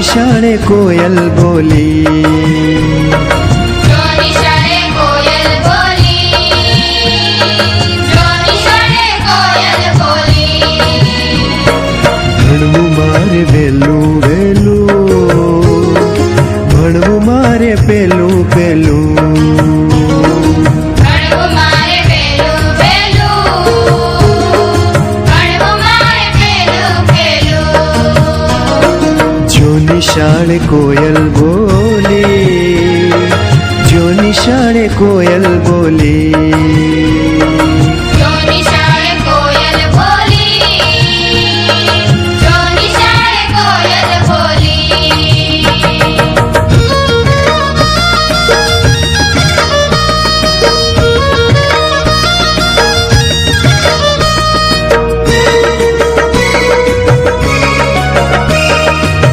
નિશાળે કોયલ બોલી, જો નિશાળે કોયલ બોલી, જો નિશાળે કોયલ બોલી. ભણવું મારે વહેલું વહેલું, ભણવું મારે પેલું પેલું, ભણવું મારે પહેલું પહેલું, ભણવું મારે પહેલું પહેલું. જો નિશાળે કોયલ બોલી, જો નિશાળે કોયલ બોલી.